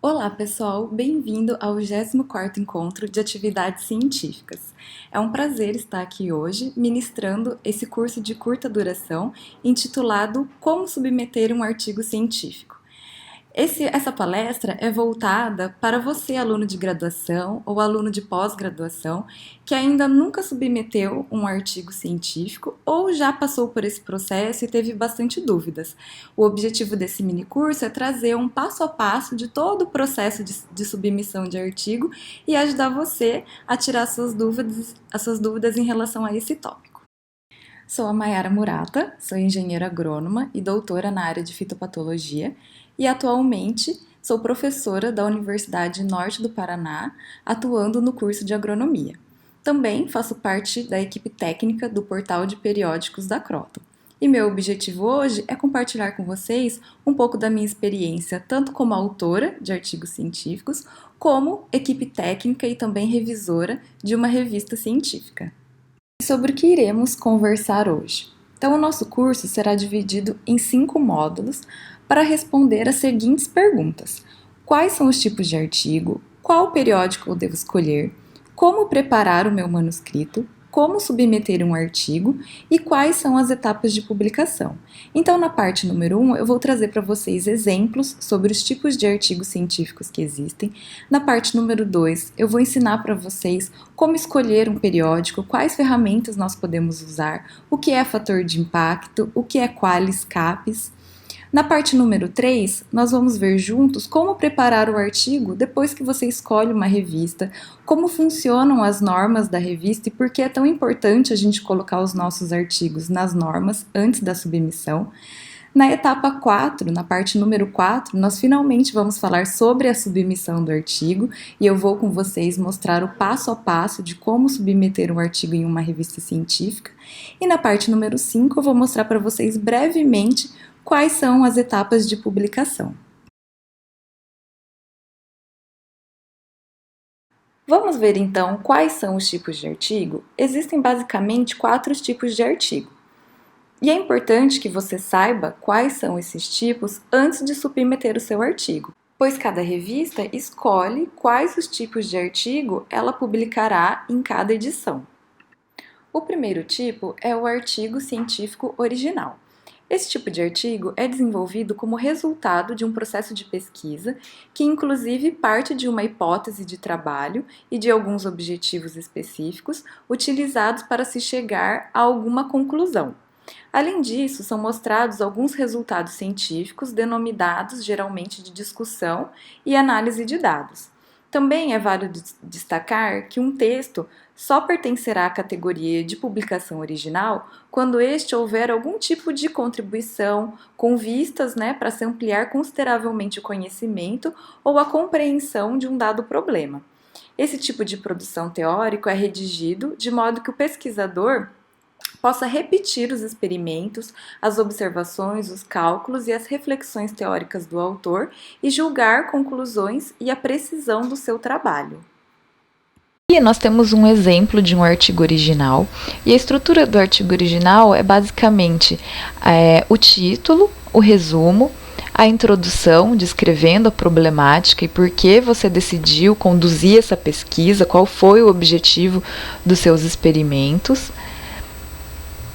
Olá, pessoal! Bem-vindo ao 24º Encontro de Atividades Científicas. É um prazer estar aqui hoje ministrando esse curso de curta duração intitulado Como Submeter um Artigo Científico. Essa palestra é voltada para você, aluno de graduação ou aluno de pós-graduação, que ainda nunca submeteu um artigo científico ou já passou por esse processo e teve bastante dúvidas. O objetivo desse minicurso é trazer um passo a passo de todo o processo de submissão de artigo e ajudar você a tirar as suas dúvidas em relação a esse tópico. Sou a Mayara Murata, sou engenheira agrônoma e doutora na área de fitopatologia e atualmente sou professora da Universidade Norte do Paraná, atuando no curso de agronomia. Também faço parte da equipe técnica do portal de periódicos da Croton. E meu objetivo hoje é compartilhar com vocês um pouco da minha experiência, tanto como autora de artigos científicos, como equipe técnica e também revisora de uma revista científica. Sobre o que iremos conversar hoje. Então, o nosso curso será dividido em 5 módulos para responder as seguintes perguntas: quais são os tipos de artigo, qual periódico eu devo escolher, como preparar o meu manuscrito, como submeter um artigo e quais são as etapas de publicação. Então, na parte número 1, eu vou trazer para vocês exemplos sobre os tipos de artigos científicos que existem. Na parte número 2, eu vou ensinar para vocês como escolher um periódico, quais ferramentas nós podemos usar, o que é fator de impacto, o que é qualis, capes. Na parte número 3, nós vamos ver juntos como preparar o artigo depois que você escolhe uma revista, como funcionam as normas da revista e por que é tão importante a gente colocar os nossos artigos nas normas antes da submissão. Na etapa 4, na parte número 4, nós finalmente vamos falar sobre a submissão do artigo e eu vou com vocês mostrar o passo a passo de como submeter um artigo em uma revista científica. E na parte número 5, eu vou mostrar para vocês brevemente quais são as etapas de publicação. Vamos ver então quais são os tipos de artigo? Existem basicamente 4 tipos de artigo. E é importante que você saiba quais são esses tipos antes de submeter o seu artigo, pois cada revista escolhe quais os tipos de artigo ela publicará em cada edição. O primeiro tipo é o artigo científico original. Esse tipo de artigo é desenvolvido como resultado de um processo de pesquisa que, inclusive, parte de uma hipótese de trabalho e de alguns objetivos específicos utilizados para se chegar a alguma conclusão. Além disso, são mostrados alguns resultados científicos denominados geralmente de discussão e análise de dados. Também é válido destacar que um texto só pertencerá à categoria de publicação original quando este houver algum tipo de contribuição com vistas para se ampliar consideravelmente o conhecimento ou a compreensão de um dado problema. Esse tipo de produção teórico é redigido de modo que o pesquisador possa repetir os experimentos, as observações, os cálculos e as reflexões teóricas do autor e julgar conclusões e a precisão do seu trabalho. E nós temos um exemplo de um artigo original, e a estrutura do artigo original é basicamente o título, o resumo, a introdução descrevendo a problemática e por que você decidiu conduzir essa pesquisa, qual foi o objetivo dos seus experimentos.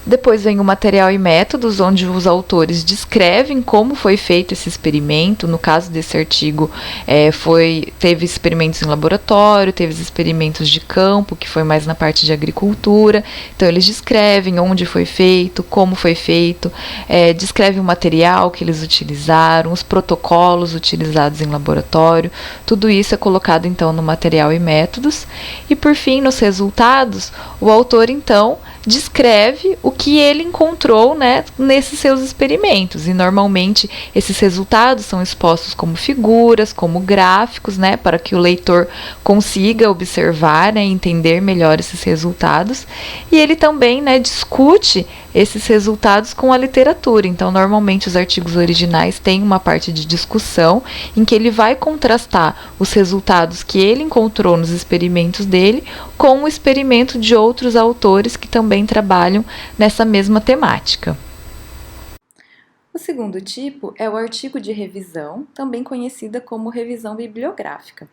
Depois vem o material e métodos, onde os autores descrevem como foi feito esse experimento. No caso desse artigo, teve experimentos em laboratório, teve experimentos de campo, que foi mais na parte de agricultura. Então, eles descrevem onde foi feito, como foi feito, descrevem o material que eles utilizaram, os protocolos utilizados em laboratório. Tudo isso é colocado, então, no material e métodos. E, por fim, nos resultados, o autor, então, descreve o que ele encontrou nesses seus experimentos, e normalmente esses resultados são expostos como figuras, como gráficos, para que o leitor consiga observar e entender melhor esses resultados, e ele também discute esses resultados com a literatura. Então, normalmente os artigos originais têm uma parte de discussão em que ele vai contrastar os resultados que ele encontrou nos experimentos dele com o experimento de outros autores que também trabalham nessa mesma temática. O segundo tipo é o artigo de revisão, também conhecida como revisão bibliográfica.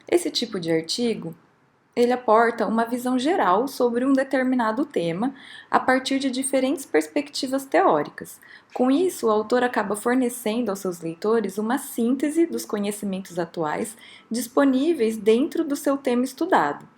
Esse tipo de artigo, ele aporta uma visão geral sobre um determinado tema a partir de diferentes perspectivas teóricas. Com isso, o autor acaba fornecendo aos seus leitores uma síntese dos conhecimentos atuais disponíveis dentro do seu tema estudado.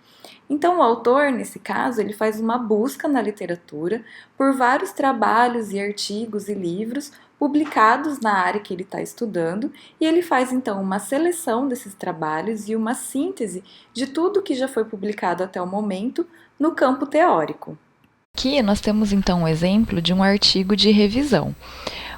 Então, o autor, nesse caso, ele faz uma busca na literatura por vários trabalhos e artigos e livros publicados na área que ele está estudando, e ele faz então uma seleção desses trabalhos e uma síntese de tudo que já foi publicado até o momento no campo teórico. Aqui nós temos então um exemplo de um artigo de revisão.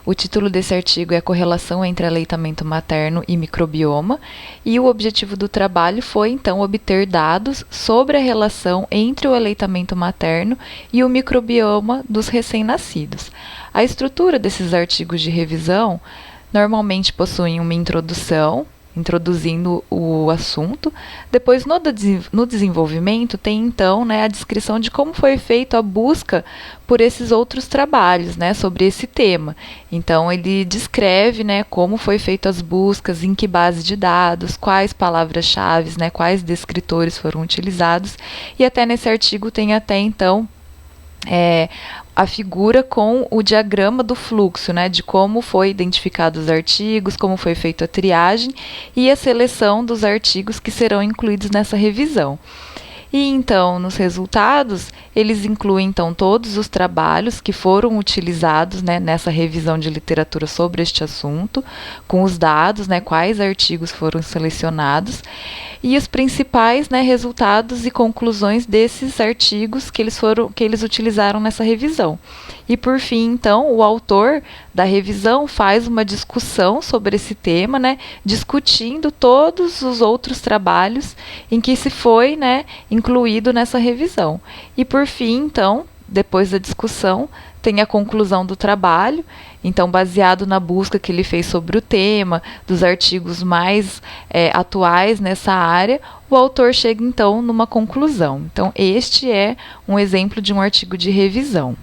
O título desse artigo é Correlação entre aleitamento materno e microbioma, e o objetivo do trabalho foi então obter dados sobre a relação entre o aleitamento materno e o microbioma dos recém-nascidos. A estrutura desses artigos de revisão normalmente possuem uma introdução, introduzindo o assunto. Depois, no desenvolvimento, tem então, a descrição de como foi feita a busca por esses outros trabalhos, sobre esse tema. Então, ele descreve, como foi feito as buscas, em que base de dados, quais palavras-chave, quais descritores foram utilizados, e até nesse artigo tem até então a figura com o diagrama do fluxo, de como foi identificado os artigos, como foi feita a triagem e a seleção dos artigos que serão incluídos nessa revisão. E então, nos resultados, eles incluem então todos os trabalhos que foram utilizados nessa revisão de literatura sobre este assunto, com os dados, quais artigos foram selecionados, e os principais resultados e conclusões desses artigos que eles utilizaram nessa revisão. E por fim, então, o autor da revisão faz uma discussão sobre esse tema, discutindo todos os outros trabalhos em que se foi incluído nessa revisão. E por fim, então, depois da discussão, tem a conclusão do trabalho. Então, baseado na busca que ele fez sobre o tema, dos artigos mais atuais nessa área, o autor chega então numa conclusão. Então, este é um exemplo de um artigo de revisão.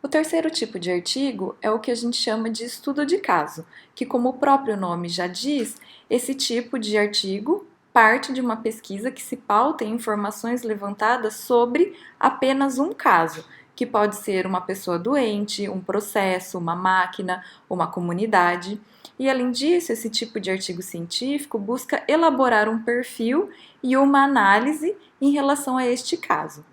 O terceiro tipo de artigo é o que a gente chama de estudo de caso, que, como o próprio nome já diz, esse tipo de artigo parte de uma pesquisa que se pauta em informações levantadas sobre apenas um caso, que pode ser uma pessoa doente, um processo, uma máquina, uma comunidade. E, além disso, esse tipo de artigo científico busca elaborar um perfil e uma análise em relação a este caso.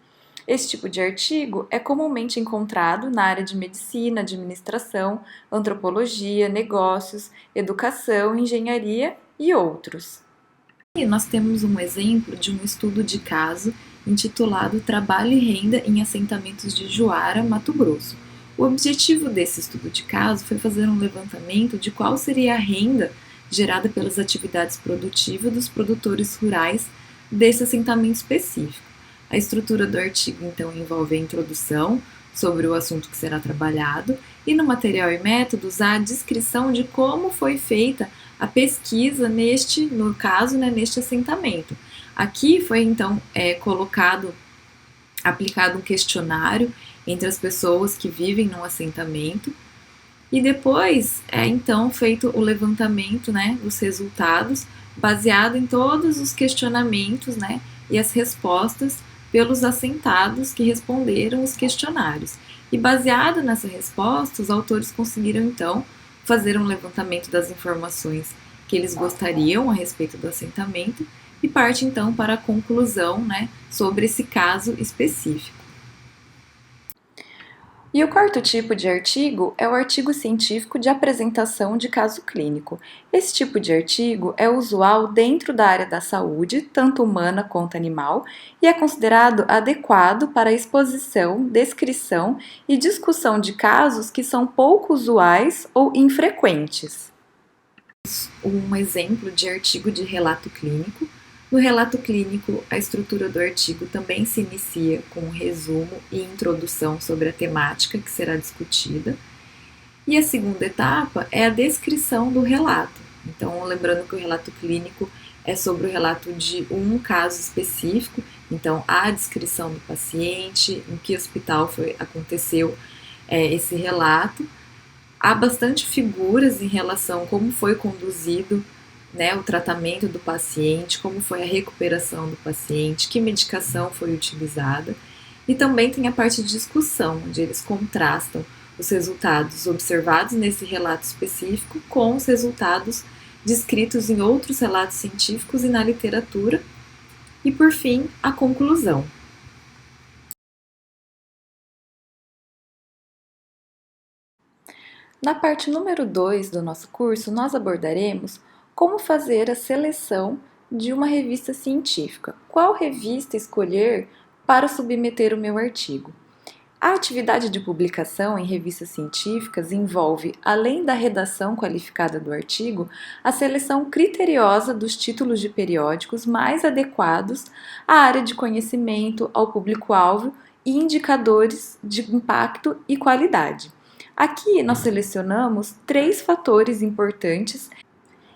Esse tipo de artigo é comumente encontrado na área de medicina, administração, antropologia, negócios, educação, engenharia e outros. E nós temos um exemplo de um estudo de caso intitulado Trabalho e Renda em Assentamentos de Juara, Mato Grosso. O objetivo desse estudo de caso foi fazer um levantamento de qual seria a renda gerada pelas atividades produtivas dos produtores rurais desse assentamento específico. A estrutura do artigo, então, envolve a introdução sobre o assunto que será trabalhado e no material e métodos a descrição de como foi feita a pesquisa neste assentamento. Aqui foi, então, aplicado um questionário entre as pessoas que vivem no assentamento e depois então, feito o levantamento, dos resultados baseado em todos os questionamentos, e as respostas pelos assentados que responderam os questionários. E baseado nessa resposta, os autores conseguiram, então, fazer um levantamento das informações que eles gostariam a respeito do assentamento e parte, então, para a conclusão, sobre esse caso específico. E o quarto tipo de artigo é o artigo científico de apresentação de caso clínico. Esse tipo de artigo é usual dentro da área da saúde, tanto humana quanto animal, e é considerado adequado para a exposição, descrição e discussão de casos que são pouco usuais ou infrequentes. Um exemplo de artigo de relato clínico. No relato clínico, a estrutura do artigo também se inicia com um resumo e introdução sobre a temática que será discutida. E a segunda etapa é a descrição do relato. Então, lembrando que o relato clínico é sobre o relato de um caso específico, então a descrição do paciente, em que hospital aconteceu esse relato. Há bastante figuras em relação a como foi conduzido, né, o tratamento do paciente, como foi a recuperação do paciente, que medicação foi utilizada. E também tem a parte de discussão, onde eles contrastam os resultados observados nesse relato específico com os resultados descritos em outros relatos científicos e na literatura. E, por fim, a conclusão. Na parte número 2 do nosso curso, nós abordaremos como fazer a seleção de uma revista científica. Qual revista escolher para submeter o meu artigo? A atividade de publicação em revistas científicas envolve, além da redação qualificada do artigo, a seleção criteriosa dos títulos de periódicos mais adequados à área de conhecimento, ao público-alvo e indicadores de impacto e qualidade. Aqui nós selecionamos 3 fatores importantes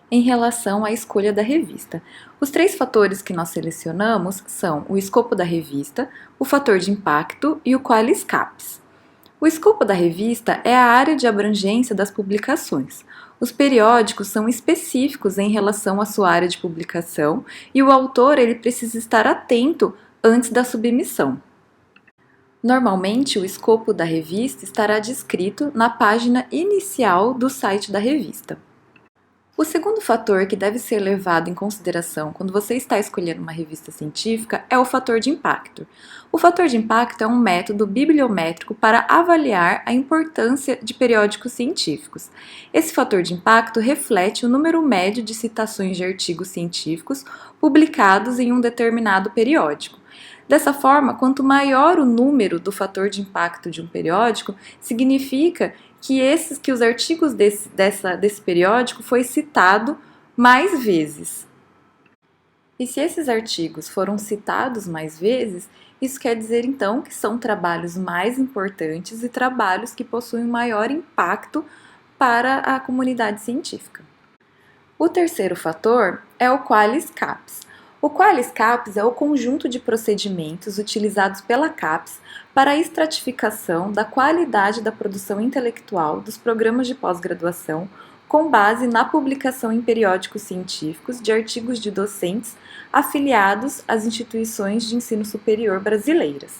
em relação à escolha da revista. Os 3 fatores que nós selecionamos são o escopo da revista, o fator de impacto e o qualis capis. O escopo da revista é a área de abrangência das publicações. Os periódicos são específicos em relação à sua área de publicação e o autor ele precisa estar atento antes da submissão. Normalmente, o escopo da revista estará descrito na página inicial do site da revista. O segundo fator que deve ser levado em consideração quando você está escolhendo uma revista científica é o fator de impacto. O fator de impacto é um método bibliométrico para avaliar a importância de periódicos científicos. Esse fator de impacto reflete o número médio de citações de artigos científicos publicados em um determinado periódico. Dessa forma, quanto maior o número do fator de impacto de um periódico, significa que os artigos desse periódico foi citado mais vezes. E se esses artigos foram citados mais vezes, isso quer dizer então que são trabalhos mais importantes e trabalhos que possuem maior impacto para a comunidade científica. O terceiro fator é o qualis capis. O qualis capis é o conjunto de procedimentos utilizados pela CAPES para a estratificação da qualidade da produção intelectual dos programas de pós-graduação com base na publicação em periódicos científicos de artigos de docentes afiliados às instituições de ensino superior brasileiras.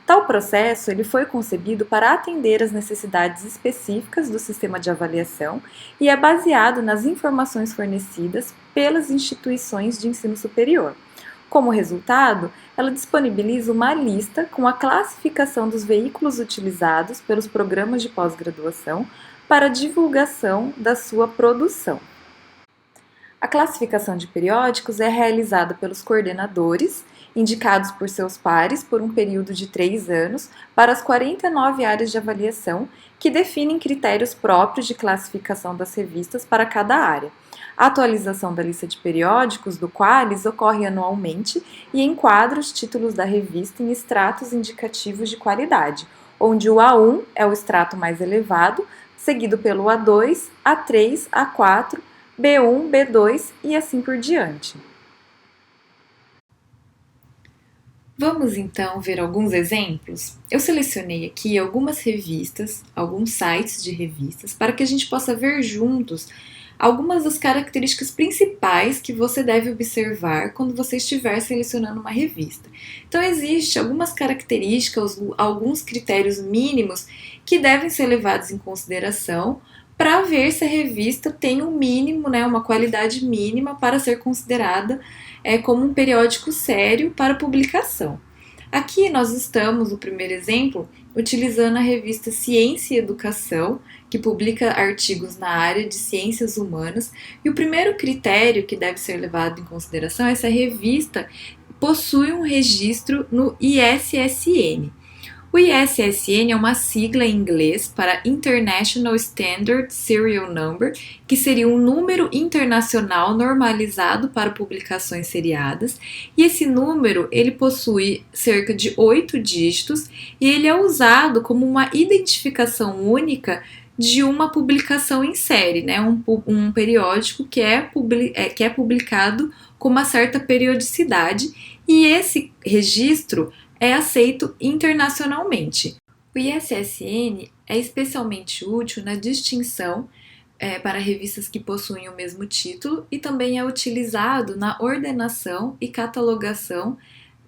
Tal processo ele foi concebido para atender às necessidades específicas do sistema de avaliação e é baseado nas informações fornecidas pelas instituições de ensino superior. Como resultado, ela disponibiliza uma lista com a classificação dos veículos utilizados pelos programas de pós-graduação para divulgação da sua produção. A classificação de periódicos é realizada pelos coordenadores, indicados por seus pares por um período de 3 anos, para as 49 áreas de avaliação, que definem critérios próprios de classificação das revistas para cada área. A atualização da lista de periódicos do Qualis ocorre anualmente e enquadra os títulos da revista em estratos indicativos de qualidade, onde o A1 é o estrato mais elevado, seguido pelo A2, A3, A4, B1, B2 e assim por diante. Vamos então ver alguns exemplos? Eu selecionei aqui algumas revistas, alguns sites de revistas, para que a gente possa ver juntos algumas das características principais que você deve observar quando você estiver selecionando uma revista. Então, existem algumas características, alguns critérios mínimos que devem ser levados em consideração para ver se a revista tem um mínimo, uma qualidade mínima para ser considerada como um periódico sério para publicação. Aqui nós estamos, no primeiro exemplo, utilizando a revista Ciência e Educação, que publica artigos na área de ciências humanas, e o primeiro critério que deve ser levado em consideração é se a revista possui um registro no ISSN. O ISSN é uma sigla em inglês para International Standard Serial Number, que seria um número internacional normalizado para publicações seriadas, e esse número ele possui cerca de 8 dígitos e ele é usado como uma identificação única de uma publicação em série, um periódico que é publicado com uma certa periodicidade, e esse registro é aceito internacionalmente. O ISSN é especialmente útil na distinção para revistas que possuem o mesmo título e também é utilizado na ordenação e catalogação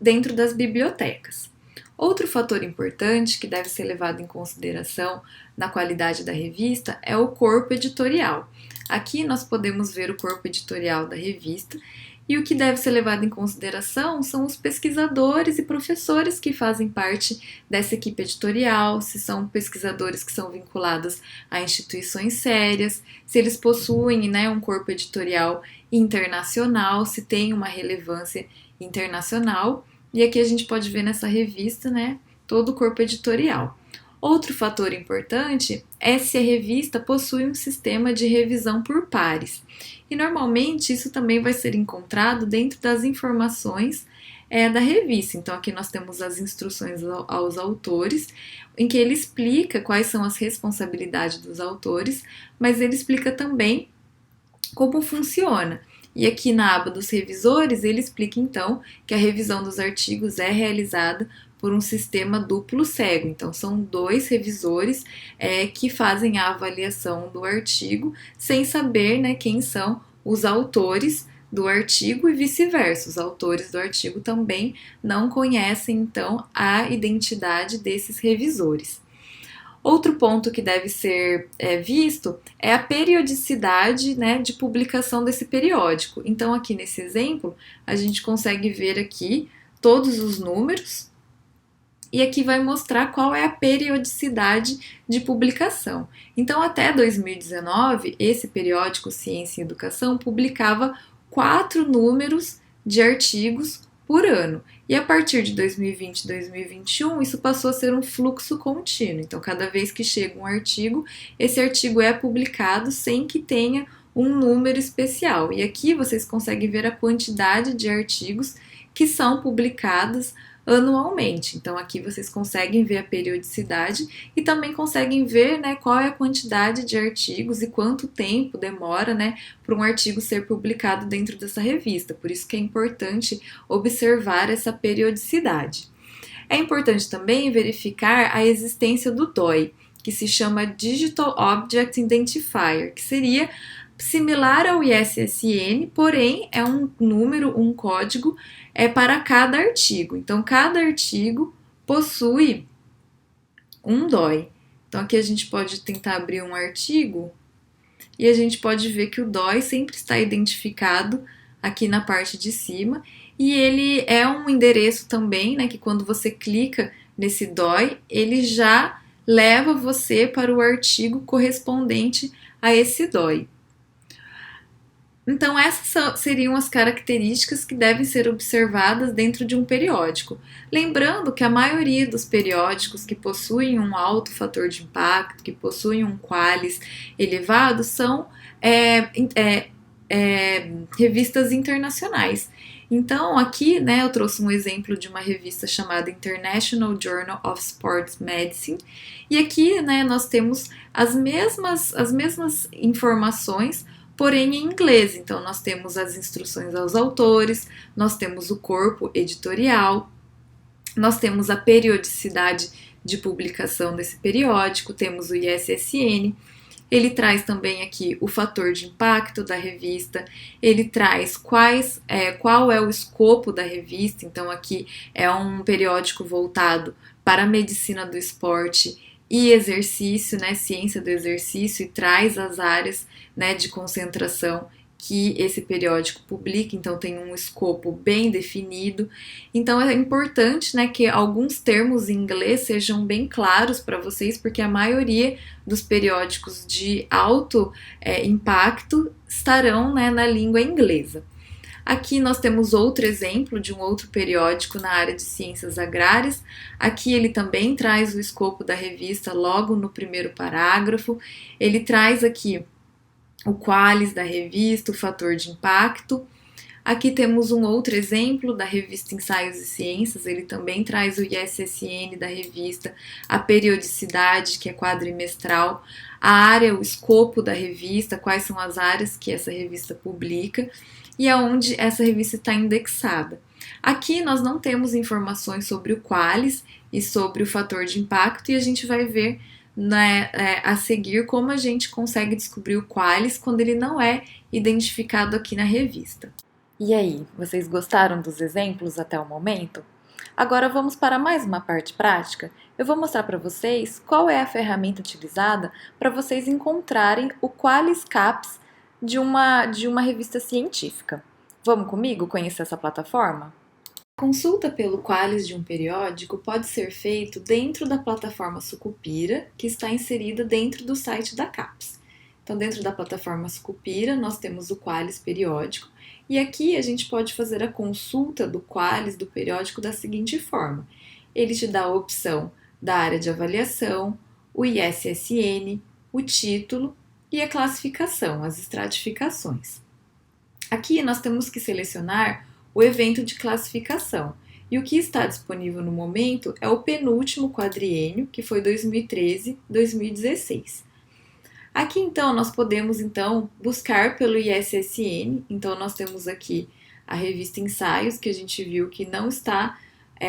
dentro das bibliotecas. Outro fator importante que deve ser levado em consideração na qualidade da revista é o corpo editorial. Aqui nós podemos ver o corpo editorial da revista e o que deve ser levado em consideração são os pesquisadores e professores que fazem parte dessa equipe editorial, se são pesquisadores que são vinculados a instituições sérias, se eles possuem, né, um corpo editorial internacional, se tem uma relevância internacional. E aqui a gente pode ver nessa revista, né, todo o corpo editorial. Outro fator importante é se a revista possui um sistema de revisão por pares. E normalmente isso também vai ser encontrado dentro das informações da revista. Então aqui nós temos as instruções aos autores, em que ele explica quais são as responsabilidades dos autores, mas ele explica também como funciona. E aqui na aba dos revisores, ele explica então que a revisão dos artigos é realizada por um sistema duplo cego. Então, são 2 revisores que fazem a avaliação do artigo sem saber, né, quem são os autores do artigo e vice-versa. Os autores do artigo também não conhecem, então, a identidade desses revisores. Outro ponto que deve ser visto é a periodicidade, né, de publicação desse periódico. Então, aqui nesse exemplo, a gente consegue ver aqui todos os números e aqui vai mostrar qual é a periodicidade de publicação. Então, até 2019, esse periódico Ciência e Educação publicava 4 números de artigos por ano. E a partir de 2020 e 2021, isso passou a ser um fluxo contínuo. Então, cada vez que chega um artigo, esse artigo é publicado sem que tenha um número especial. E aqui vocês conseguem ver a quantidade de artigos que são publicados anualmente. Então, aqui vocês conseguem ver a periodicidade e também conseguem ver, né, qual é a quantidade de artigos e quanto tempo demora, né, para um artigo ser publicado dentro dessa revista. Por isso que é importante observar essa periodicidade. É importante também verificar a existência do DOI, que se chama Digital Object Identifier, que seria similar ao ISSN, porém é um número, um código para cada artigo. Então, cada artigo possui um DOI. Então, aqui a gente pode tentar abrir um artigo e a gente pode ver que o DOI sempre está identificado aqui na parte de cima e ele é um endereço também, né, que quando você clica nesse DOI, ele já leva você para o artigo correspondente a esse DOI. Então, essas seriam as características que devem ser observadas dentro de um periódico. Lembrando que a maioria dos periódicos que possuem um alto fator de impacto, que possuem um QALYS elevado, são revistas internacionais. Então, aqui, né, eu trouxe um exemplo de uma revista chamada International Journal of Sports Medicine. E aqui, né, nós temos as mesmas informações, porém em inglês. Então, nós temos as instruções aos autores, nós temos o corpo editorial, nós temos a periodicidade de publicação desse periódico, temos o ISSN, ele traz também aqui o fator de impacto da revista, ele traz qual é o escopo da revista. Então, aqui é um periódico voltado para a medicina do esporte e exercício, né, ciência do exercício, e traz as áreas, né, de concentração que esse periódico publica, então tem um escopo bem definido. Então é importante, né, que alguns termos em inglês sejam bem claros para vocês, porque a maioria dos periódicos de alto impacto estarão, né, na língua inglesa. Aqui nós temos outro exemplo de um outro periódico na área de ciências agrárias. Aqui ele também traz o escopo da revista logo no primeiro parágrafo. Ele traz aqui o QALYS da revista, o fator de impacto. Aqui temos um outro exemplo da revista Ensaios e Ciências, ele também traz o ISSN da revista, a periodicidade, que é quadrimestral, a área, o escopo da revista, quais são as áreas que essa revista publica e aonde essa revista está indexada. Aqui nós não temos informações sobre o QALYS e sobre o fator de impacto, e a gente vai ver né, a seguir como a gente consegue descobrir o Qualis quando ele não é identificado aqui na revista. E aí, vocês gostaram dos exemplos até o momento? Agora vamos para mais uma parte prática. Eu vou mostrar para vocês qual é a ferramenta utilizada para vocês encontrarem o Qualis CAPS de uma revista científica. Vamos comigo conhecer essa plataforma? A consulta pelo Qualis de um periódico pode ser feito dentro da plataforma Sucupira, que está inserida dentro do site da CAPES. Então, dentro da plataforma Sucupira, nós temos o Qualis periódico, e aqui a gente pode fazer a consulta do Qualis do periódico da seguinte forma. Ele te dá a opção da área de avaliação, o ISSN, o título e a classificação, as estratificações. Aqui nós temos que selecionar o evento de classificação. E o que está disponível no momento é o penúltimo quadriênio, que foi 2013-2016. Aqui então nós podemos buscar pelo ISSN. Então nós temos aqui a revista Ensaios, que a gente viu que não está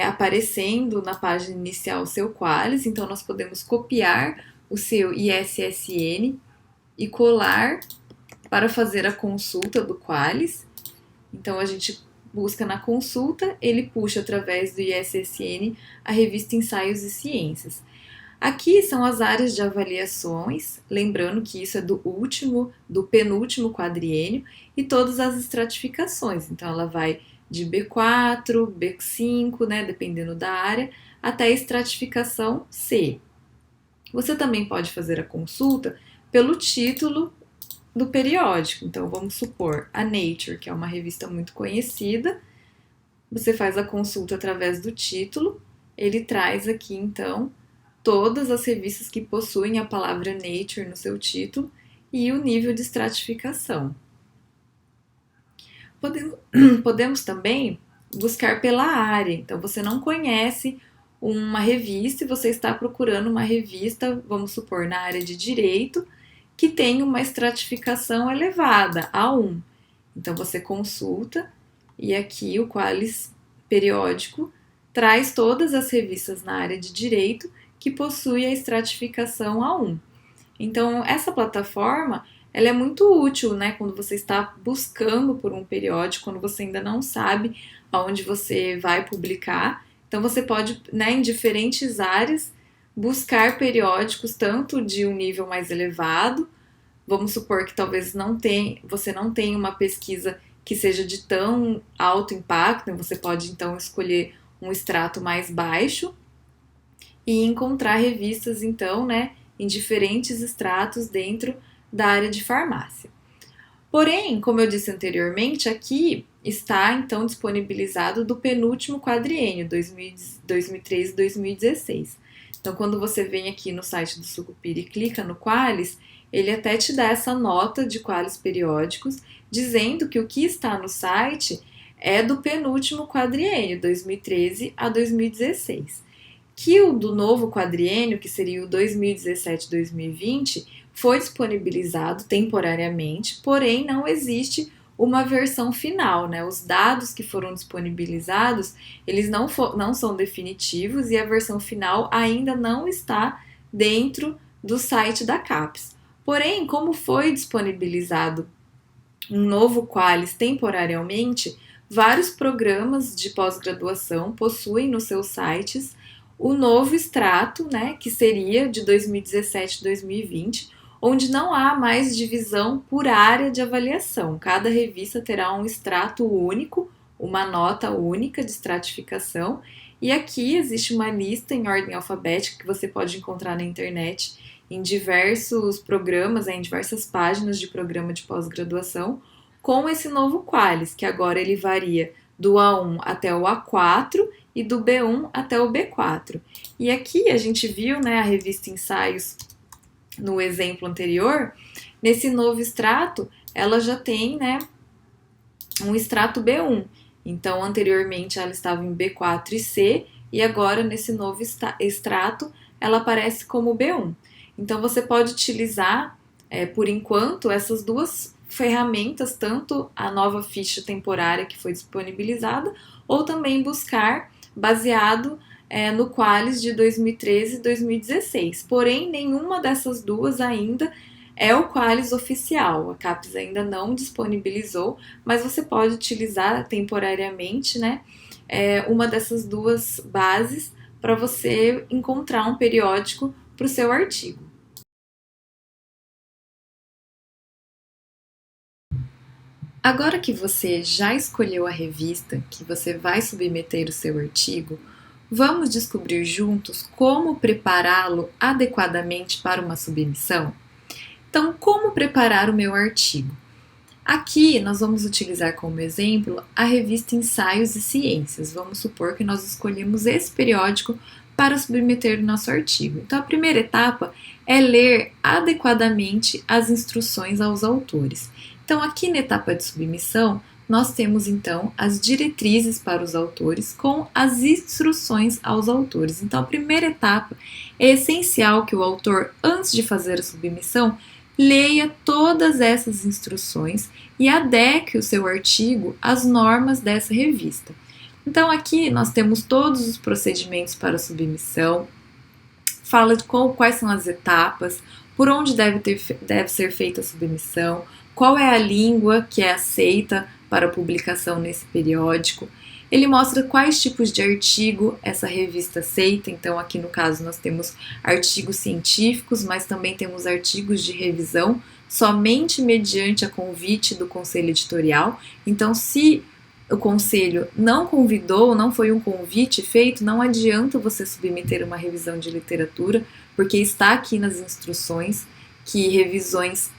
aparecendo na página inicial o seu Qualis. Então nós podemos copiar o seu ISSN e colar para fazer a consulta do Qualis. Então a gente busca na consulta, ele puxa através do ISSN a revista Ensaios e Ciências. Aqui são as áreas de avaliações, lembrando que isso é do penúltimo quadriênio, e todas as estratificações. Então ela vai de B4, B5, né, dependendo da área, até a estratificação C. Você também pode fazer a consulta pelo título do periódico. Então, vamos supor a Nature, que é uma revista muito conhecida. Você faz a consulta através do título. Ele traz aqui, então, todas as revistas que possuem a palavra Nature no seu título e o nível de estratificação. Podemos também buscar pela área. Então, você não conhece uma revista e você está procurando uma revista, vamos supor, na área de Direito, que tem uma estratificação elevada, A1. Então, você consulta e aqui o Qualis periódico traz todas as revistas na área de Direito que possuem a estratificação A1. Então, essa plataforma ela é muito útil, né, quando você está buscando por um periódico, quando você ainda não sabe aonde você vai publicar. Então, você pode, né, em diferentes áreas, buscar periódicos tanto de um nível mais elevado. Vamos supor que talvez você não tenha uma pesquisa que seja de tão alto impacto, você pode então escolher um extrato mais baixo e encontrar revistas então, né, em diferentes extratos dentro da área de farmácia. Porém, como eu disse anteriormente, aqui está então disponibilizado do penúltimo quadriênio, 2013-2016. Então, quando você vem aqui no site do Sucupira e clica no Qualis, ele até te dá essa nota de Qualis periódicos, dizendo que o que está no site é do penúltimo quadriênio, 2013 a 2016. Que o do novo quadriênio, que seria o 2017-2020, foi disponibilizado temporariamente, porém não existe uma versão final, né? Os dados que foram disponibilizados, eles não são definitivos e a versão final ainda não está dentro do site da CAPES. Porém, como foi disponibilizado um novo Qualis temporariamente, vários programas de pós-graduação possuem nos seus sites o novo extrato, né, que seria de 2017-2020, onde não há mais divisão por área de avaliação. Cada revista terá um extrato único, uma nota única de estratificação, e aqui existe uma lista em ordem alfabética que você pode encontrar na internet em diversos programas, em diversas páginas de programa de pós-graduação, com esse novo Qualis, que agora ele varia do A1 até o A4 e do B1 até o B4. E aqui a gente viu, né, a revista Ensaios no exemplo anterior. Nesse novo extrato, ela já tem, né, um extrato B1. Então, anteriormente ela estava em B4 e C, e agora nesse novo extrato ela aparece como B1. Então, você pode utilizar, por enquanto, essas duas ferramentas, tanto a nova ficha temporária que foi disponibilizada, ou também buscar baseado no Qualis de 2013 e 2016. Porém, nenhuma dessas duas ainda é o Qualis oficial. A CAPES ainda não disponibilizou, mas você pode utilizar temporariamente, né, uma dessas duas bases para você encontrar um periódico para o seu artigo. Agora que você já escolheu a revista que você vai submeter o seu artigo, vamos descobrir juntos como prepará-lo adequadamente para uma submissão? Então, como preparar o meu artigo? Aqui nós vamos utilizar como exemplo a revista Ensaios e Ciências. Vamos supor que nós escolhemos esse periódico para submeter o nosso artigo. Então, a primeira etapa é ler adequadamente as instruções aos autores. Então, aqui na etapa de submissão, nós temos então as diretrizes para os autores com as instruções aos autores. Então, a primeira etapa é essencial que o autor, antes de fazer a submissão, leia todas essas instruções e adeque o seu artigo às normas dessa revista. Então, aqui nós temos todos os procedimentos para a submissão, fala de quais são as etapas, por onde deve ser feita a submissão, qual é a língua que é aceita para publicação nesse periódico. Ele mostra quais tipos de artigo essa revista aceita. Então, aqui no caso, nós temos artigos científicos, mas também temos artigos de revisão, somente mediante a convite do conselho editorial. Então, se o conselho não convidou, não foi um convite feito, não adianta você submeter uma revisão de literatura, porque está aqui nas instruções que revisões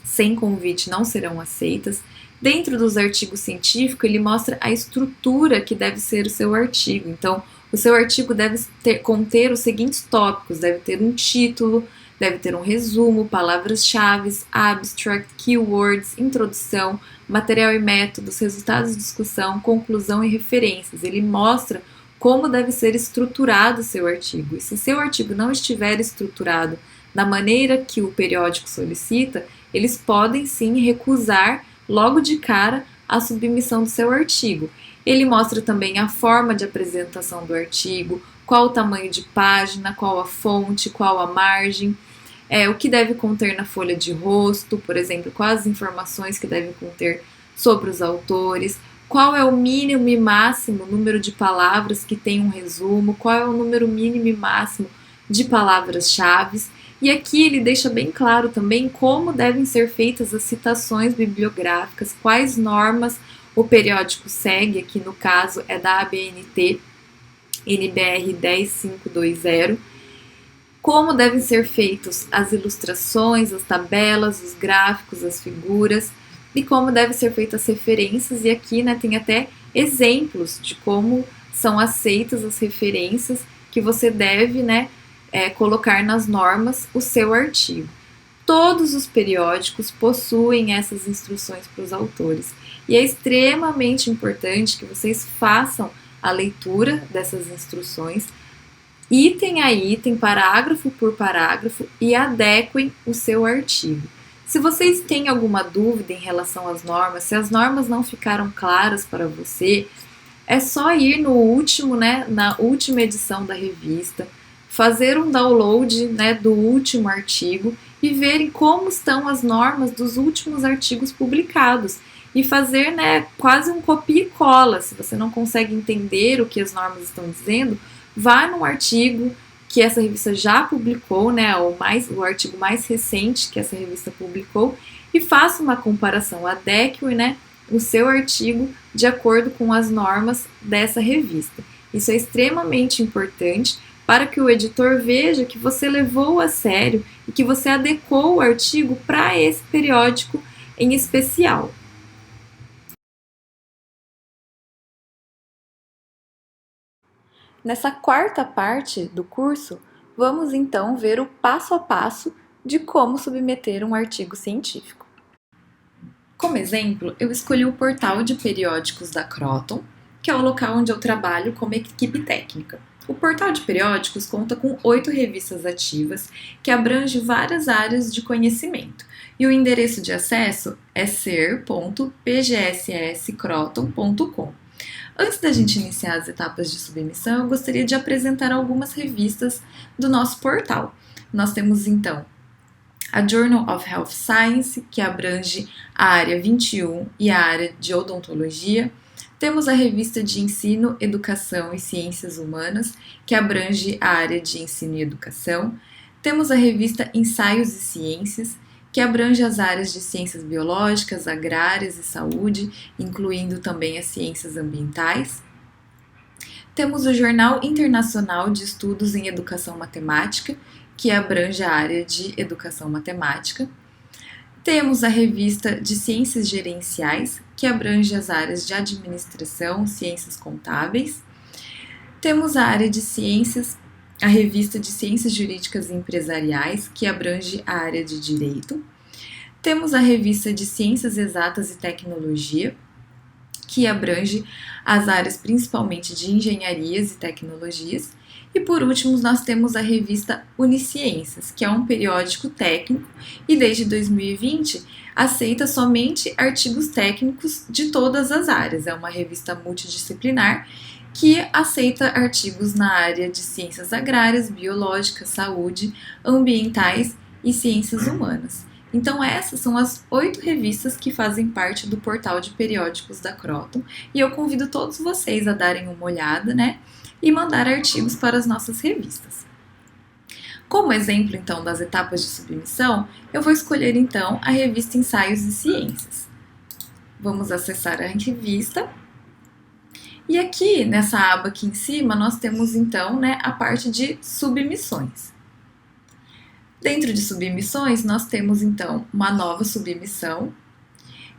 sem convite não serão aceitas. Dentro dos artigos científicos, ele mostra a estrutura que deve ser o seu artigo. Então, o seu artigo deve conter os seguintes tópicos: deve ter um título, deve ter um resumo, palavras-chave, abstract, keywords, introdução, material e métodos, resultados de discussão, conclusão e referências. Ele mostra como deve ser estruturado o seu artigo. E se seu artigo não estiver estruturado da maneira que o periódico solicita, eles podem sim recusar logo de cara a submissão do seu artigo. Ele mostra também a forma de apresentação do artigo, qual o tamanho de página, qual a fonte, qual a margem, o que deve conter na folha de rosto, por exemplo, quais as informações que deve conter sobre os autores, qual é o mínimo e máximo número de palavras que tem um resumo, qual é o número mínimo e máximo de palavras-chave. E aqui ele deixa bem claro também como devem ser feitas as citações bibliográficas, quais normas o periódico segue, aqui no caso é da ABNT NBR 10520, como devem ser feitas as ilustrações, as tabelas, os gráficos, as figuras, e como devem ser feitas as referências, e aqui tem até exemplos de como são aceitas as referências que você deve colocar nas normas o seu artigo. Todos os periódicos possuem essas instruções para os autores e é extremamente importante que vocês façam a leitura dessas instruções, item a item, parágrafo por parágrafo, e adequem o seu artigo. Se vocês têm alguma dúvida em relação às normas, se as normas não ficaram claras para você, é só ir no último, na última edição da revista, fazer um download do último artigo e verem como estão as normas dos últimos artigos publicados e fazer quase um copia e cola. Se você não consegue entender o que as normas estão dizendo, vá num artigo que essa revista já publicou, o artigo mais recente que essa revista publicou, e faça uma comparação, adeque o seu artigo de acordo com as normas dessa revista. Isso é extremamente importante para que o editor veja que você levou a sério e que você adequou o artigo para esse periódico em especial. Nessa quarta parte do curso, vamos então ver o passo a passo de como submeter um artigo científico. Como exemplo, eu escolhi o portal de periódicos da Croton, que é o local onde eu trabalho como equipe técnica. O portal de periódicos conta com 8 revistas ativas que abrangem várias áreas de conhecimento, e o endereço de acesso é ser.pgsscroton.com. Antes da gente iniciar as etapas de submissão, eu gostaria de apresentar algumas revistas do nosso portal. Nós temos então a Journal of Health Science, que abrange a área 21 e a área de odontologia. Temos a revista de Ensino, Educação e Ciências Humanas, que abrange a área de ensino e educação. Temos a revista Ensaios e Ciências, que abrange as áreas de ciências biológicas, agrárias e saúde, incluindo também as ciências ambientais. Temos o Jornal Internacional de Estudos em Educação Matemática, que abrange a área de educação matemática. Temos a revista de Ciências Gerenciais, que abrange as áreas de administração, ciências contábeis. Temos a área de ciências, a revista de Ciências Jurídicas e Empresariais, que abrange a área de direito. Temos a revista de Ciências Exatas e Tecnologia, que abrange as áreas principalmente de engenharias e tecnologias. E por último, nós temos a revista Unisciências, que é um periódico técnico e desde 2020 aceita somente artigos técnicos de todas as áreas. É uma revista multidisciplinar que aceita artigos na área de ciências agrárias, biológicas, saúde, ambientais e ciências humanas. Então essas são as 8 revistas que fazem parte do portal de periódicos da Kroton e eu convido todos vocês a darem uma olhada, né? E mandar artigos para as nossas revistas. Como exemplo, então, das etapas de submissão, eu vou escolher, então, a revista Ensaios e Ciências. Vamos acessar a revista. E aqui, nessa aba aqui em cima, nós temos, então, né, a parte de submissões. Dentro de submissões, nós temos, então, uma nova submissão.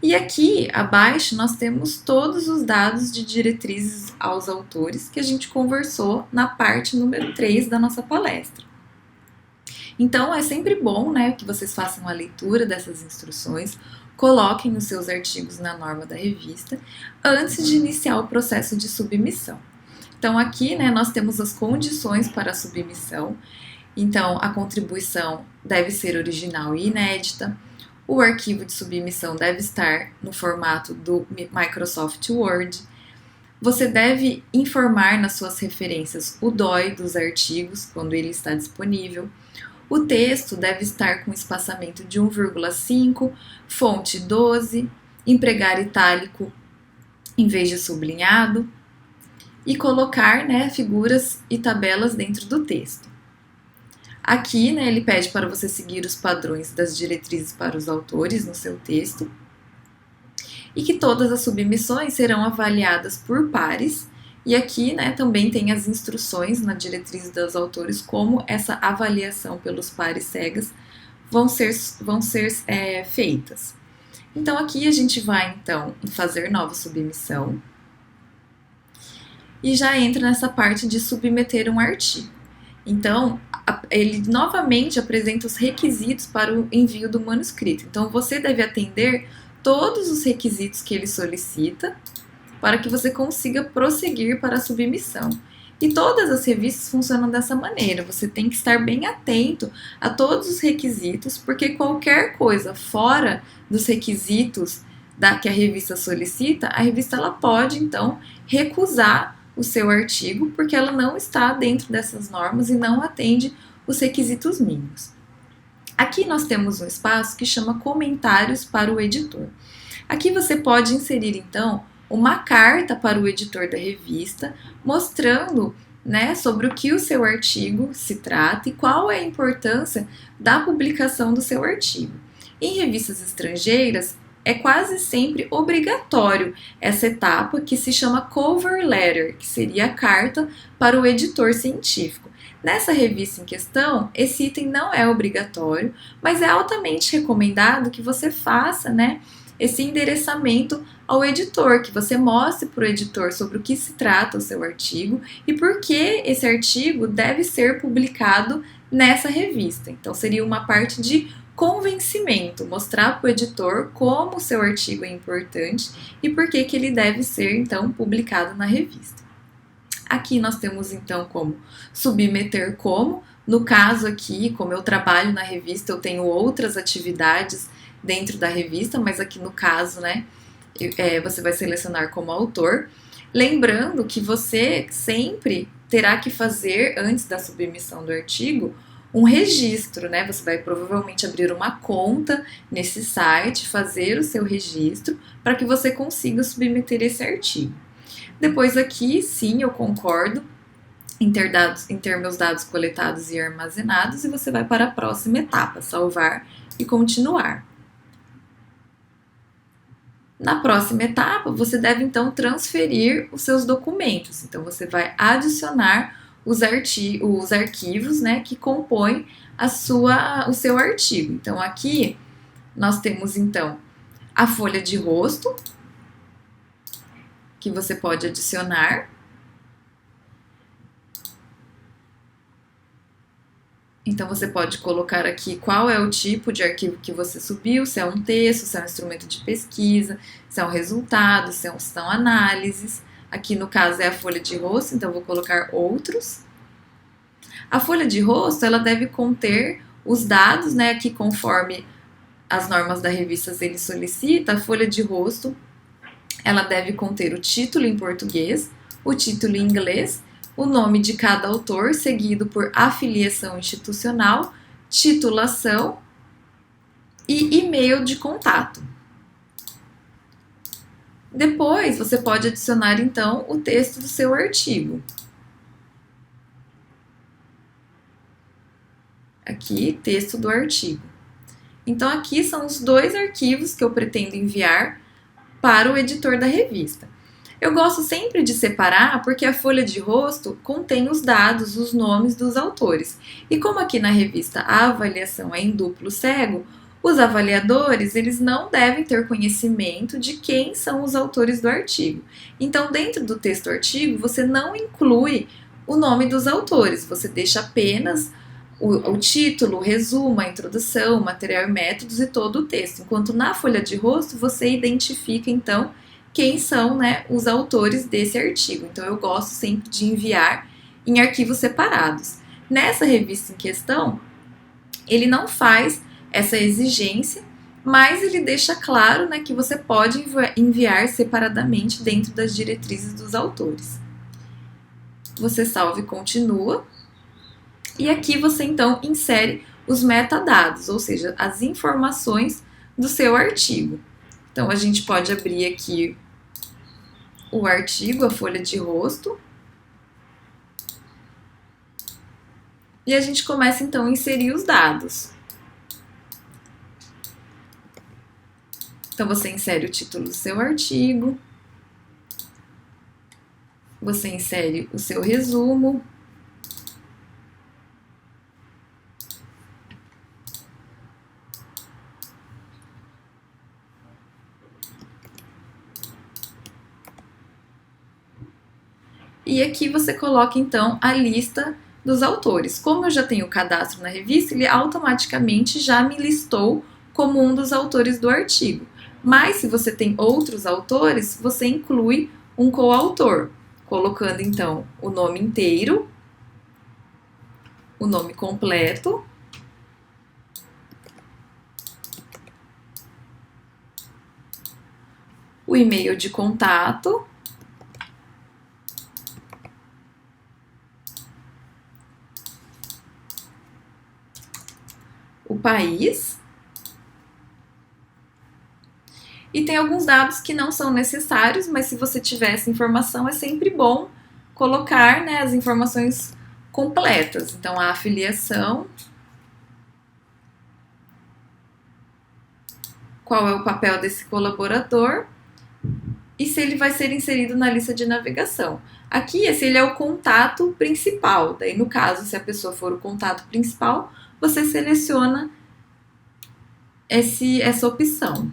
E aqui abaixo nós temos todos os dados de diretrizes aos autores que a gente conversou na parte número 3 da nossa palestra. Então é sempre bom, né, que vocês façam a leitura dessas instruções, coloquem os seus artigos na norma da revista antes de iniciar o processo de submissão. Então aqui, né, nós temos as condições para a submissão. Então a contribuição deve ser original e inédita. O arquivo de submissão deve estar no formato do Microsoft Word. Você deve informar nas suas referências o DOI dos artigos, quando ele está disponível. O texto deve estar com espaçamento de 1,5, fonte 12, empregar itálico em vez de sublinhado e colocar, né, figuras e tabelas dentro do texto. Aqui, né, ele pede para você seguir os padrões das diretrizes para os autores no seu texto e que todas as submissões serão avaliadas por pares. E aqui, né, também tem as instruções na diretriz dos autores como essa avaliação pelos pares cegas vão ser feitas. Então aqui a gente vai então em fazer nova submissão e já entra nessa parte de submeter um artigo. Então, ele novamente apresenta os requisitos para o envio do manuscrito. Então, você deve atender todos os requisitos que ele solicita para que você consiga prosseguir para a submissão. E todas as revistas funcionam dessa maneira. Você tem que estar bem atento a todos os requisitos, porque qualquer coisa fora dos requisitos que a revista solicita, a revista ela pode, então, recusar o seu artigo, porque ela não está dentro dessas normas e não atende os requisitos mínimos. Aqui nós temos um espaço que chama Comentários para o Editor. Aqui você pode inserir, então, uma carta para o editor da revista, mostrando, né, sobre o que o seu artigo se trata e qual é a importância da publicação do seu artigo. Em revistas estrangeiras, é quase sempre obrigatório essa etapa que se chama cover letter, que seria a carta para o editor científico. Nessa revista em questão, esse item não é obrigatório, mas é altamente recomendado que você faça, né, esse endereçamento ao editor, que você mostre para o editor sobre o que se trata o seu artigo e por que esse artigo deve ser publicado nessa revista. Então, seria uma parte de convencimento, mostrar para o editor como o seu artigo é importante e por que ele deve ser, então, publicado na revista. Aqui nós temos, então, como submeter como. No caso aqui, como eu trabalho na revista, eu tenho outras atividades dentro da revista, mas aqui no caso, né, você vai selecionar como autor. Lembrando que você sempre terá que fazer, antes da submissão do artigo, um registro, né? Você vai provavelmente abrir uma conta nesse site, fazer o seu registro para que você consiga submeter esse artigo. Depois aqui, sim, eu concordo em ter meus dados coletados e armazenados, e você vai para a próxima etapa, salvar e continuar. Na próxima etapa, você deve então transferir os seus documentos. Então, você vai adicionar os arquivos, né, que compõem o seu artigo. Então, aqui nós temos então a folha de rosto, que você pode adicionar. Então, você pode colocar aqui qual é o tipo de arquivo que você subiu, se é um texto, se é um instrumento de pesquisa, se é um resultado, se são análises. Aqui, no caso, é a folha de rosto, então vou colocar outros. A folha de rosto, ela deve conter os dados, né, que conforme as normas da revista ele solicita, a folha de rosto, ela deve conter o título em português, o título em inglês, o nome de cada autor, seguido por afiliação institucional, titulação e e-mail de contato. Depois, você pode adicionar, então, o texto do seu artigo. Aqui, texto do artigo. Então, aqui são os 2 arquivos que eu pretendo enviar para o editor da revista. Eu gosto sempre de separar porque a folha de rosto contém os dados, os nomes dos autores. E como aqui na revista a avaliação é em duplo cego, os avaliadores eles não devem ter conhecimento de quem são os autores do artigo. Então, dentro do texto do artigo, você não inclui o nome dos autores, você deixa apenas o título, o resumo, a introdução, o material e métodos e todo o texto. Enquanto na folha de rosto você identifica, então, quem são, né, os autores desse artigo. Então, eu gosto sempre de enviar em arquivos separados. Nessa revista em questão, ele não faz essa exigência, mas ele deixa claro, né, que você pode enviar separadamente dentro das diretrizes dos autores. Você salva e continua. E aqui você, então, insere os metadados, ou seja, as informações do seu artigo. Então, a gente pode abrir aqui o artigo, a folha de rosto. E a gente começa, então, a inserir os dados. Então, você insere o título do seu artigo. Você insere o seu resumo. E aqui você coloca, então, a lista dos autores. Como eu já tenho o cadastro na revista, ele automaticamente já me listou como um dos autores do artigo. Mas, se você tem outros autores, você inclui um coautor, colocando, então, o nome inteiro, o nome completo, o e-mail de contato, o país, e tem alguns dados que não são necessários, mas se você tiver essa informação, é sempre bom colocar, né, as informações completas. Então, a afiliação, qual é o papel desse colaborador e se ele vai ser inserido na lista de navegação. Aqui, esse ele é o contato principal. Daí, no caso, se a pessoa for o contato principal, você seleciona essa opção.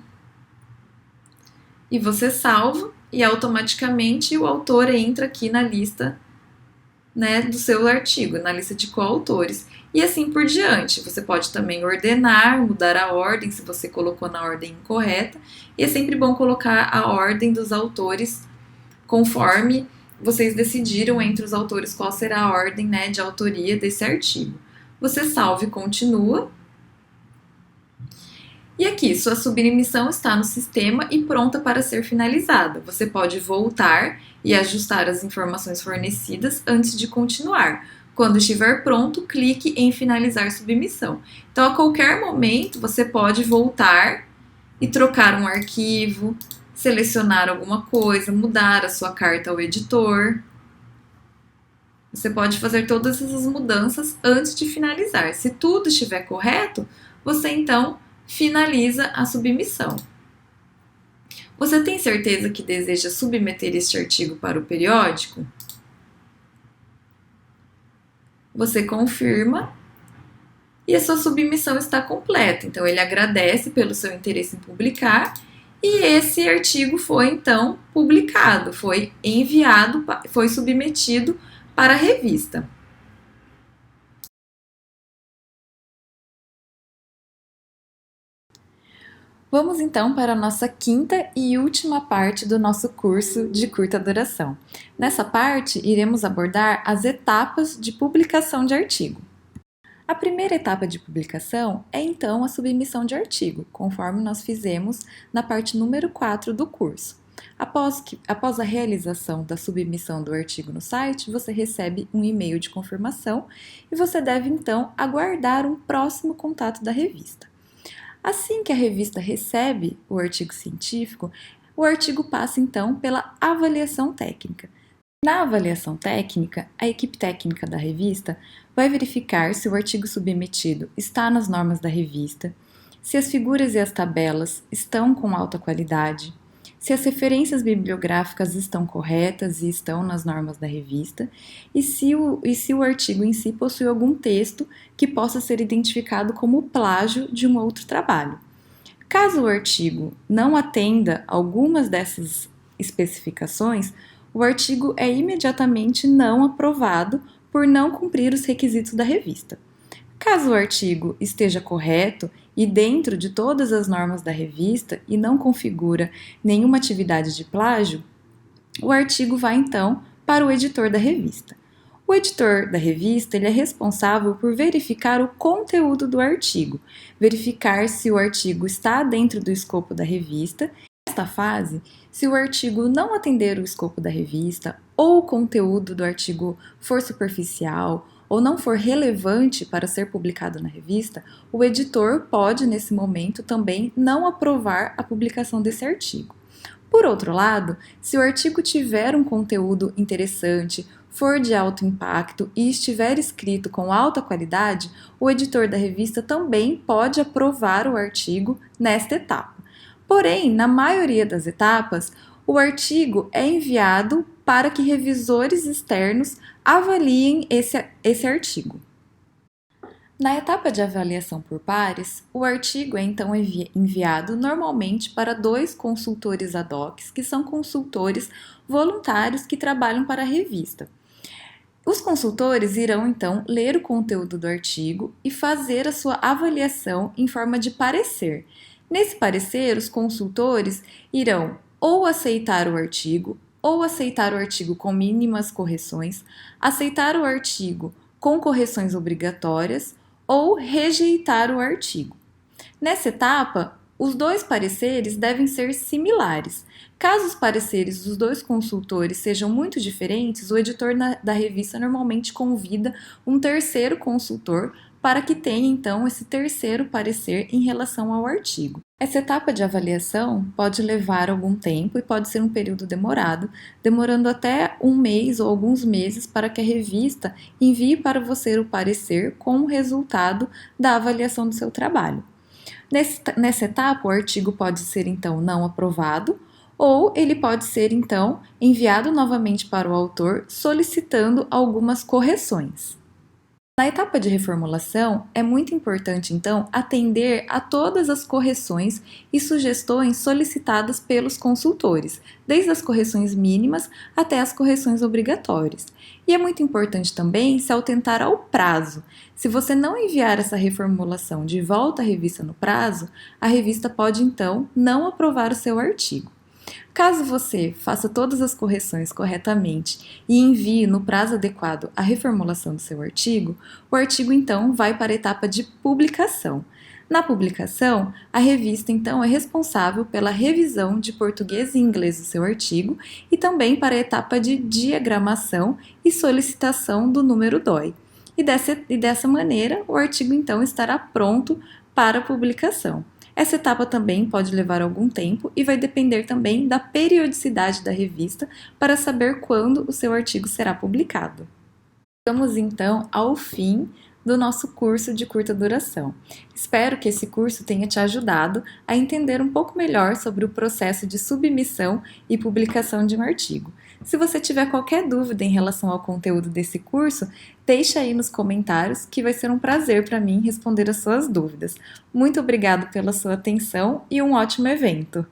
E você salva e automaticamente o autor entra aqui na lista, né, do seu artigo, na lista de coautores. E assim por diante. Você pode também ordenar, mudar a ordem se você colocou na ordem incorreta. E é sempre bom colocar a ordem dos autores conforme vocês decidiram entre os autores qual será a ordem, né, de autoria desse artigo. Você salva e continua. E aqui, sua submissão está no sistema e pronta para ser finalizada. Você pode voltar e ajustar as informações fornecidas antes de continuar. Quando estiver pronto, clique em finalizar submissão. Então, a qualquer momento, você pode voltar e trocar um arquivo, selecionar alguma coisa, mudar a sua carta ao editor. Você pode fazer todas essas mudanças antes de finalizar. Se tudo estiver correto, você então finaliza a submissão. Você tem certeza que deseja submeter este artigo para o periódico? Você confirma e a sua submissão está completa. Então, ele agradece pelo seu interesse em publicar e esse artigo foi então publicado, foi enviado, foi submetido para a revista. Vamos então para a nossa quinta e última parte do nosso curso de curta duração. Nessa parte, iremos abordar as etapas de publicação de artigo. A primeira etapa de publicação é então a submissão de artigo, conforme nós fizemos na parte número 4 do curso. Após a realização da submissão do artigo no site, você recebe um e-mail de confirmação e você deve então aguardar um próximo contato da revista. Assim que a revista recebe o artigo científico, o artigo passa então pela avaliação técnica. Na avaliação técnica, a equipe técnica da revista vai verificar se o artigo submetido está nas normas da revista, se as figuras e as tabelas estão com alta qualidade, se as referências bibliográficas estão corretas e estão nas normas da revista, e se o artigo em si possui algum texto que possa ser identificado como plágio de um outro trabalho. Caso o artigo não atenda algumas dessas especificações, o artigo é imediatamente não aprovado por não cumprir os requisitos da revista. Caso o artigo esteja correto e dentro de todas as normas da revista e não configura nenhuma atividade de plágio, o artigo vai então para o editor da revista. O editor da revista ele é responsável por verificar o conteúdo do artigo, verificar se o artigo está dentro do escopo da revista. Nesta fase, se o artigo não atender o escopo da revista ou o conteúdo do artigo for superficial ou não for relevante para ser publicado na revista, o editor pode, nesse momento, também não aprovar a publicação desse artigo. Por outro lado, se o artigo tiver um conteúdo interessante, for de alto impacto e estiver escrito com alta qualidade, o editor da revista também pode aprovar o artigo nesta etapa. Porém, na maioria das etapas, o artigo é enviado para que revisores externos avaliem esse artigo. Na etapa de avaliação por pares, o artigo é então enviado normalmente para 2 consultores ad hoc, que são consultores voluntários que trabalham para a revista. Os consultores irão então ler o conteúdo do artigo e fazer a sua avaliação em forma de parecer. Nesse parecer, os consultores irão ou aceitar o artigo, ou aceitar o artigo com mínimas correções, aceitar o artigo com correções obrigatórias, ou rejeitar o artigo. Nessa etapa, os 2 pareceres devem ser similares. Caso os pareceres dos 2 consultores sejam muito diferentes, o editor da revista normalmente convida um terceiro consultor para que tenha então esse terceiro parecer em relação ao artigo. Essa etapa de avaliação pode levar algum tempo e pode ser um período demorado, demorando até um mês ou alguns meses para que a revista envie para você o parecer com o resultado da avaliação do seu trabalho. Nessa etapa, o artigo pode ser então não aprovado ou ele pode ser então enviado novamente para o autor solicitando algumas correções. Na etapa de reformulação, é muito importante, então, atender a todas as correções e sugestões solicitadas pelos consultores, desde as correções mínimas até as correções obrigatórias. E é muito importante também se atentar ao prazo. Se você não enviar essa reformulação de volta à revista no prazo, a revista pode, então, não aprovar o seu artigo. Caso você faça todas as correções corretamente e envie no prazo adequado a reformulação do seu artigo, o artigo então vai para a etapa de publicação. Na publicação, a revista então é responsável pela revisão de português e inglês do seu artigo e também para a etapa de diagramação e solicitação do número DOI. E dessa maneira, o artigo então estará pronto para publicação. Essa etapa também pode levar algum tempo e vai depender também da periodicidade da revista para saber quando o seu artigo será publicado. Chegamos então ao fim do nosso curso de curta duração. Espero que esse curso tenha te ajudado a entender um pouco melhor sobre o processo de submissão e publicação de um artigo. Se você tiver qualquer dúvida em relação ao conteúdo desse curso, deixa aí nos comentários que vai ser um prazer para mim responder as suas dúvidas. Muito obrigado pela sua atenção e um ótimo evento!